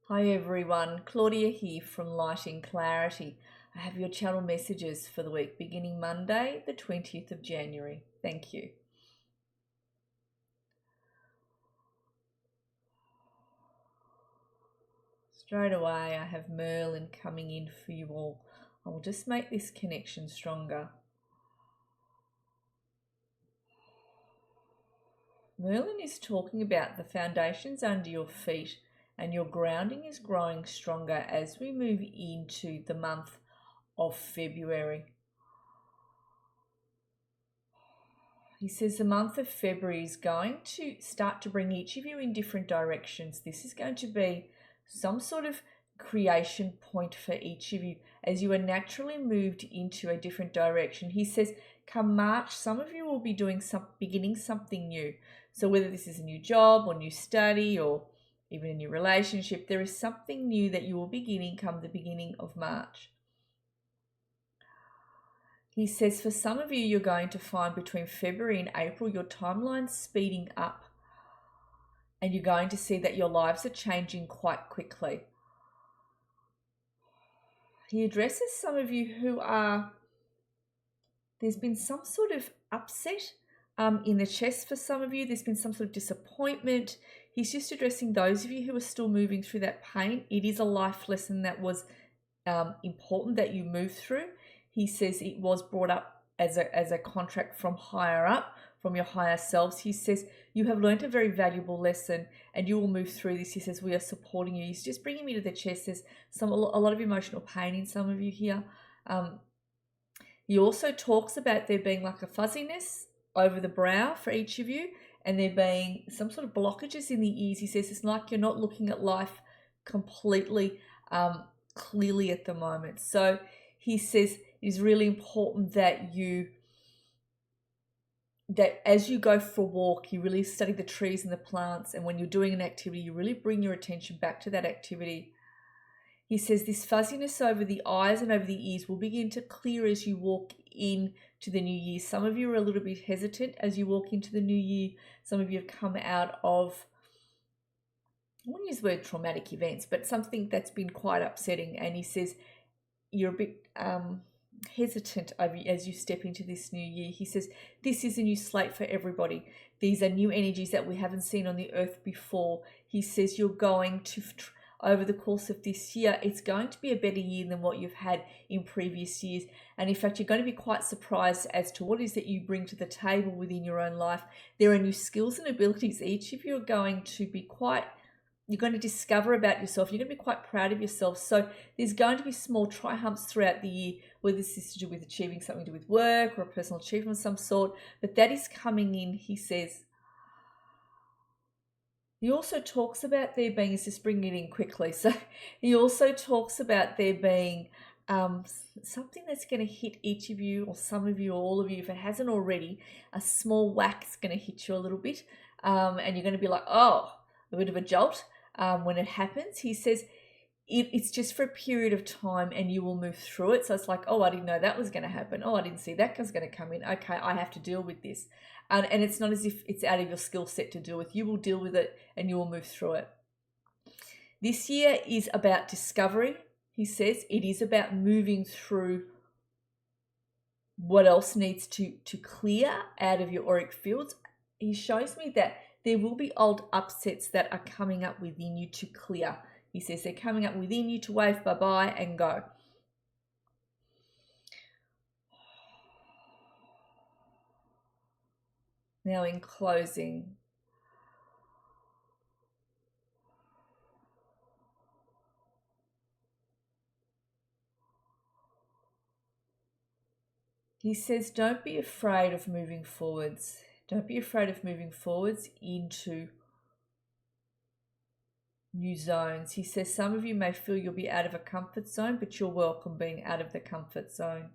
Hi everyone, Claudia here from Lighting Clarity. I have your channel messages for the week beginning Monday, the 20th of January. Thank you. Straight away, I have Merlin coming in for you all. I will just make this connection stronger. Merlin is talking about the foundations under your feet, and your grounding is growing stronger as we move into the month of February. He says the month of February is going to start to bring each of you in different directions. This is going to be some sort of creation point for each of you as you are naturally moved into a different direction. He says come March, some of you will be beginning something new. So whether this is a new job or new study or even a new relationship, there is something new that you will be beginning come the beginning of March. He says for some of you, you're going to find between February and April, your timeline's speeding up and you're going to see that your lives are changing quite quickly. He addresses some of you who there's been some sort of upset in the chest for some of you. There's been some sort of disappointment. He's just addressing those of you who are still moving through that pain. It is a life lesson that was important that you move through. He says it was brought up as a contract from higher up, from your higher selves. He says you have learned a very valuable lesson and you will move through this. He says we are supporting you. He's just bringing me to the chest. There's a lot of emotional pain in some of you here. He also talks about there being like a fuzziness over the brow for each of you and there being some sort of blockages in the ears. He says it's like you're not looking at life completely clearly at the moment. So he says it is really important that as you go for a walk, you really study the trees and the plants, and when you're doing an activity, you really bring your attention back to that activity. He says this fuzziness over the eyes and over the ears will begin to clear as you walk into the new year. Some of you are a little bit hesitant as you walk into the new year. Some of you have come out of, I wouldn't use the word traumatic events, but something that's been quite upsetting. And he says you're a bit hesitant as you step into this new year. He says this is a new slate for everybody. These are new energies that we haven't seen on the earth before. He says you're going to, over the course of this year, it's going to be a better year than what you've had in previous years. And in fact, you're going to be quite surprised as to what it is that you bring to the table within your own life. There are new skills and abilities. Each of you are going to be you're going to discover about yourself. You're going to be quite proud of yourself. So there's going to be small triumphs throughout the year, whether this is to do with achieving something to do with work or a personal achievement of some sort. But that is coming in, he says. He also talks about there being, he's just bringing it in quickly. So he also talks about there being something that's going to hit each of you or some of you or all of you. If it hasn't already, a small whack is going to hit you a little bit. And you're going to be like, oh, a bit of a jolt. When it happens, he says it's just for a period of time and you will move through it. So it's like, oh, I didn't know that was going to happen. Oh, I didn't see that was going to come in. Okay, I have to deal with this. And it's not as if it's out of your skill set to deal with. You will deal with it and you will move through it. This year is about discovery, he says. It is about moving through what else needs to clear out of your auric fields. He shows me that there will be old upsets that are coming up within you to clear. He says they're coming up within you to wave bye-bye and go. Now in closing, he says don't be afraid of moving forwards. Don't be afraid of moving forwards into new zones. He says some of you may feel you'll be out of a comfort zone, but you're welcome being out of the comfort zone.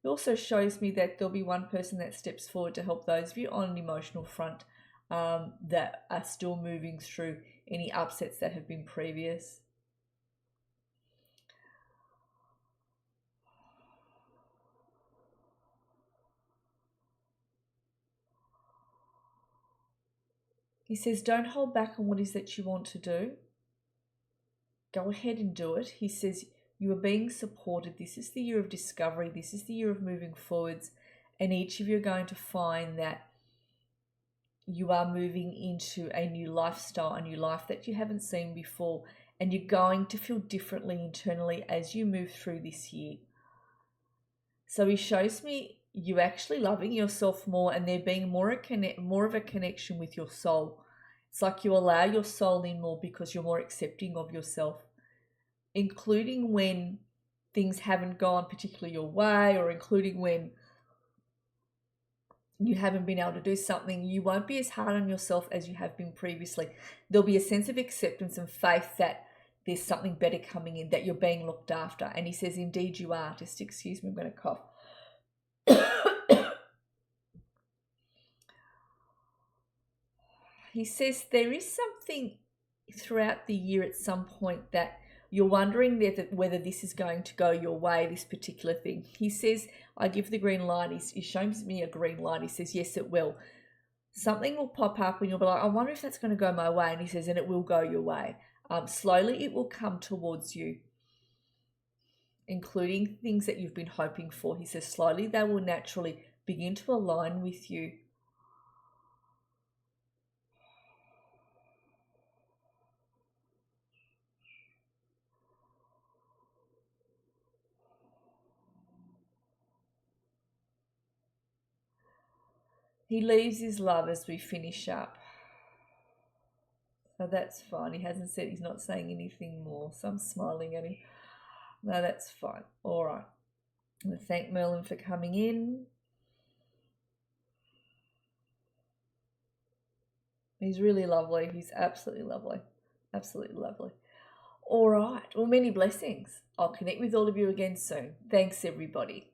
It also shows me that there'll be one person that steps forward to help those of you on an emotional front that are still moving through any upsets that have been previous. He says don't hold back on what it is that you want to do. go ahead and do it. He says you are being supported. This is the year of discovery. This is the year of moving forwards. And each of you are going to find that you are moving into a new lifestyle, a new life that you haven't seen before. And you're going to feel differently internally as you move through this year. So he shows me you actually loving yourself more, and there being more of a connection with your soul. It's like you allow your soul in more because you're more accepting of yourself, including when things haven't gone particularly your way, or including when you haven't been able to do something. You won't be as hard on yourself as you have been previously. There'll be a sense of acceptance and faith that there's something better coming in, that you're being looked after. And he says, indeed you are. Just excuse me, I'm going to cough. He says there is something throughout the year at some point that you're wondering whether this is going to go your way, this particular thing. He says, I give the green light. He shows me a green light. He says, yes, it will. Something will pop up and you'll be like, I wonder if that's going to go my way. And he says, and it will go your way. Slowly it will come towards you, including things that you've been hoping for. He says, slowly they will naturally begin to align with you. He leaves his love as we finish up. So that's fine. He hasn't said, he's not saying anything more. So I'm smiling at him. No, that's fine. All right. I'm going to thank Merlin for coming in. He's really lovely. He's absolutely lovely. Absolutely lovely. All right. Well, many blessings. I'll connect with all of you again soon. Thanks, everybody.